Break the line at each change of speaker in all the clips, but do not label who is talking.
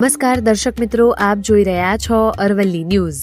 નમસ્કાર દર્શક મિત્રો, આપ જોઈ રહ્યા છો અરવલ્લી ન્યૂઝ।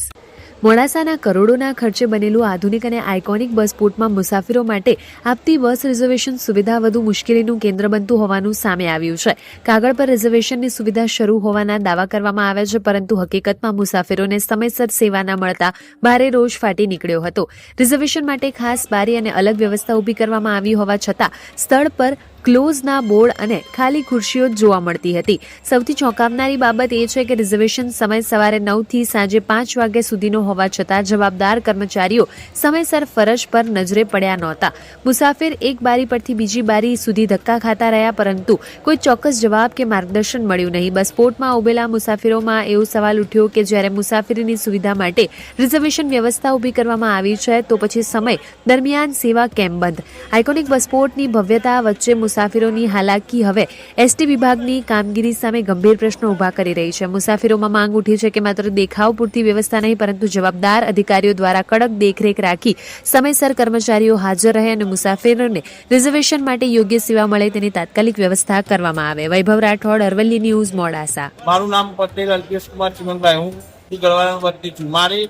મોડાસાના કરોડોના ખર્ચે બનેલું આધુનિક અને આઇકોનિક બસ પોર્ટમાં મુસાફરો માટે આપતી બસ રિઝર્વેશન સુવિધા વધુ મુશ્કેલીનું કેન્દ્ર બનતું હોવાનું સામે આવ્યું છે। કાગળ પર રિઝર્વેશનની સુવિધા શરૂ હોવાના દાવા કરવામાં આવ્યા છે, પરંતુ હકીકતમાં મુસાફરોને સમયસર સેવા ન મળતા ભારે રોષ ફાટી નીકળ્યો હતો। રિઝર્વેશન માટે ખાસ બારી અને અલગ વ્યવસ્થા ઊભી કરવામાં આવી હોવા છતાં સ્થળ પર ક્લોઝના બોર્ડ અને ખાલી ખુરશીઓ જ જોવા મળતી હતી। સૌથી ચોંકાવનારી બાબત એ છે કે રિઝર્વેશન સમય સવારે 9 થી સાંજે 5 વાગ્યા સુધીનો હોવા છતાં જવાબદાર કર્મચારીઓ સમયસર ફરજ પર નજરે પડ્યા નહોતા। મુસાફિર એક બારી પરથી બીજી બારી સુધી ધક્કા ખાતા રહ્યા, પરંતુ કોઈ ચોક્કસ જવાબ કે માર્ગદર્શન મળ્યું નહીં। બસ પોર્ટમાં ઉભેલા મુસાફિરોમાં એવો સવાલ ઉઠ્યો કે જ્યારે મુસાફરીની સુવિધા માટે રિઝર્વેશન વ્યવસ્થા ઊભી કરવામાં આવી છે, તો પછી સમય દરમિયાન સેવા કેમ બંધ? આઇકોનિક બસ પોર્ટની ભવ્યતા વચ્ચે મુસાફિરોની હાલાકી હવે એસટી વિભાગની કામગીરી સામે ગંભીર પ્રશ્નો ઊભા કરી રહી છે। મુસાફિરોમાં માંગ ઉઠી છે કે માત્ર દેખાવ પૂરતી વ્યવસ્થા નહીં, પરંતુ જવાબદાર અધિકારીઓ દ્વારા કડક દેખરેખ રાખી સમયસર કર્મચારીઓ હાજર રહે અને મુસાફિરોને રિઝર્વેશન માટે યોગ્ય સેવા મળે તેની તાત્કાલિક વ્યવસ્થા કરવામાં આવે। વૈભવ રાઠોડ, અરવલ્લી ન્યૂઝ, મોડાસા।
મારું નામ પટેલ અલ્પેશ કુમાર ચિમનભાઈ, હું ગળવાના વતની છું। મારે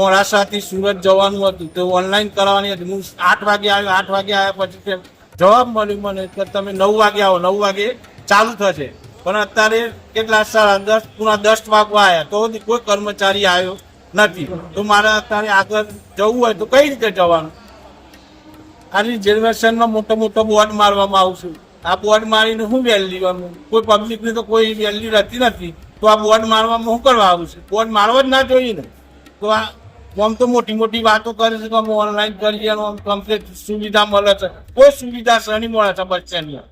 મોડાસાથી સુરત જવાનું હતું, તો ઓનલાઈન કરવાની હતી। હું 8 વાગે આવ્યો, 8 વાગે આવ્યા પછી જવાબ મળ્યો મને કે તમે 9 વાગે આવો, 9 વાગે ચાલુ થશે। પણ અત્યારે કેટલા 10:30 પૂરા 10 વાગવા આવ્યા તો કોઈ કર્મચારી આવ્યો નથી। તો મારે અત્યારે આગળ જવું હોય તો કઈ રીતે જવાનું? આ રિઝર્વેશનમાં મોટો બોર્ડ મારવામાં આવશે। આ બોર્ડ મારીને શું વેલ્યુ લેવાનું? કોઈ પબ્લિકની તો કોઈ વેલ્યુ રહેતી નથી, તો આ બોર્ડ મારવામાં શું કરવા આવશે? બોર્ડ મારવા જ ના જોઈએ ને। તો આ આમ તો મોટી વાતો કરે છે કે અમે ઓનલાઈન કરીએ, કમ્પ્લીટ સુવિધા મળે છે। કોઈ સુવિધા શની મળે છે બસ સ્ટેન્ડમાં?